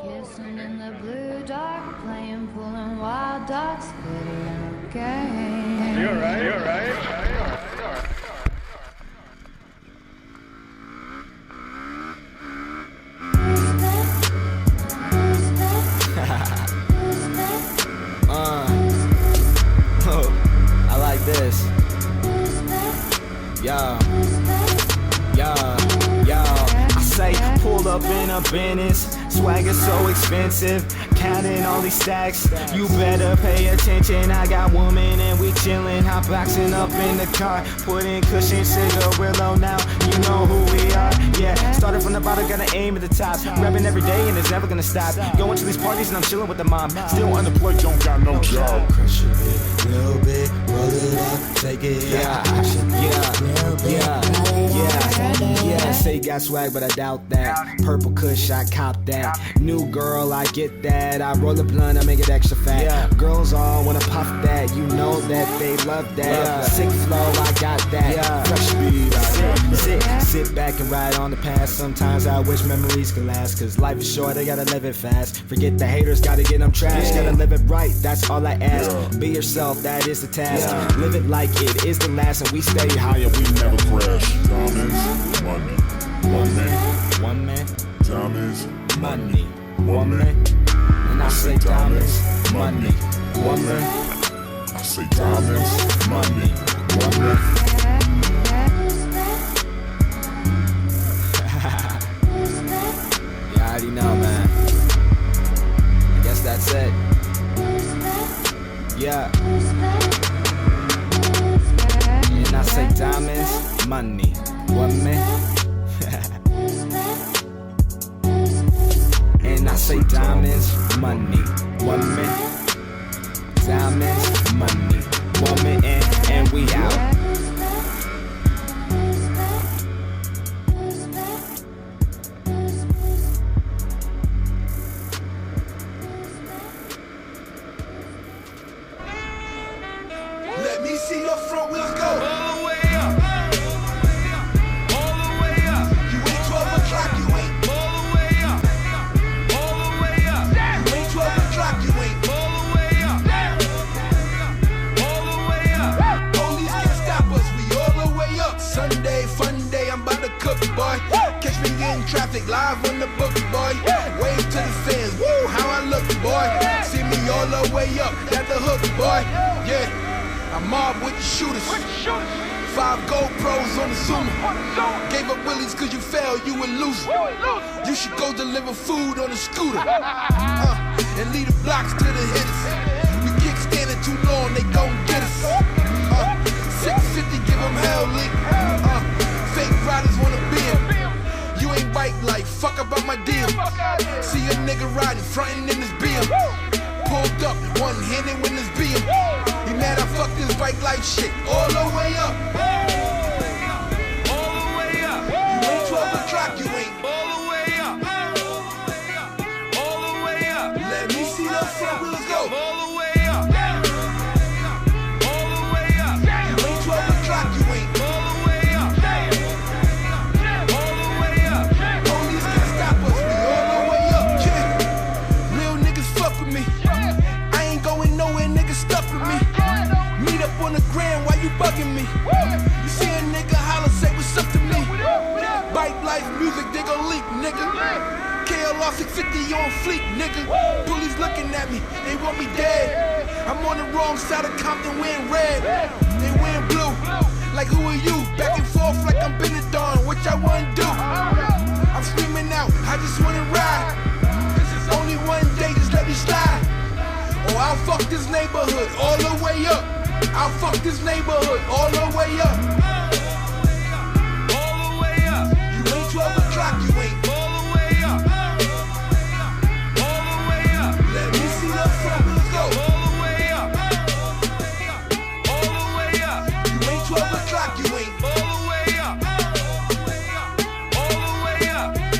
Kissing in the blue dark, playing, pulling wild dogs, playing okay. You're right, you're right. I like this. Yo. I say pull up in a Benz, swagger so expensive, counting all these stacks. You better pay attention. I got woman and we chillin', hot boxing up in the car, putting cushion cigarillo. Now you know who we are. Yeah, started from the bottom, gotta aim at the top. Rapping every day and it's never gonna stop. Going to these parties and I'm chilling with the mom. Still unemployed, don't got no job. Crush it, little bit, roll it up, take it. Yeah. Say you got swag, but I doubt that. Purple Kush, I cop that. New girl, I get that. I roll a blunt, I make it extra fat. Girls all wanna puff that. You know that they love that. Sick flow, I got that. Fresh speed, sit back and ride on the past. Sometimes I wish memories could last, cause life is short, I gotta live it fast. Forget the haters, gotta get them trash. Gotta live it right, that's all I ask. Be yourself, that is the task. Live it like it is the last, and we stay high and we never crash. Diamonds, money, One man, diamonds, money, woman. And I say diamonds, money, woman. I say diamonds, money, woman. You already know, man. I guess that's it. Yeah. And I say diamonds, money, woman. And I say diamonds, money, woman. Diamonds, money, woman, and we out. Let me see your front wheels go. All the way up. All the way up. You ain't 12 o'clock, you ain't. All the way up. All the way up. You ain't 12 o'clock, you ain't. All the way up. All the way up. Police can't stop us, we all the way up. Sunday, fun day, I'm about to cook, boy. Catch me in traffic, live on the book, boy. Wave to the fans, woo, how I look, boy. See me all the way up, that's the hook, boy. Yeah, I'm mob with the shooters. 5 GoPros on the Zoomer. Gave up willies cause you failed, you a loser. You should go deliver food on a scooter. And lead the blocks to the hitters. We kick standing too long, they gon' get us. 650, give them hell leak. Fake riders wanna be him. You ain't bike life, fuck about my deal. See a nigga riding, frontin' in his BM. Pulled up, one-handed when it's BM. He mad I fucked this bike life shit all the way up. All the way up. You ain't 12 o'clock, you ain't. All the way up. All the way up. Let me see the front wheels go. All the way up. All the way up. You ain't 12 o'clock, you ain't. All the way up. All the way up. Police can't stop us, we all the way up. Yeah. Real niggas fuck with me. I ain't going nowhere, niggas stuck with me. Meet up on the gram, why you bugging me? You see a nigga holler, say what's up to me. Bike life music, they gon' leak, nigga. KLR 650 on fleek, nigga. Bullies looking at me, they want me dead. I'm on the wrong side of Compton wearing red. They wearing blue, like who are you? Back and forth like I'm Benetton, what y'all wanna do? I'm screaming out, I just wanna ride. Cause it's only one day, just let me slide. Or I'll fuck this neighborhood all the way up. I'll fuck this neighborhood all the way up.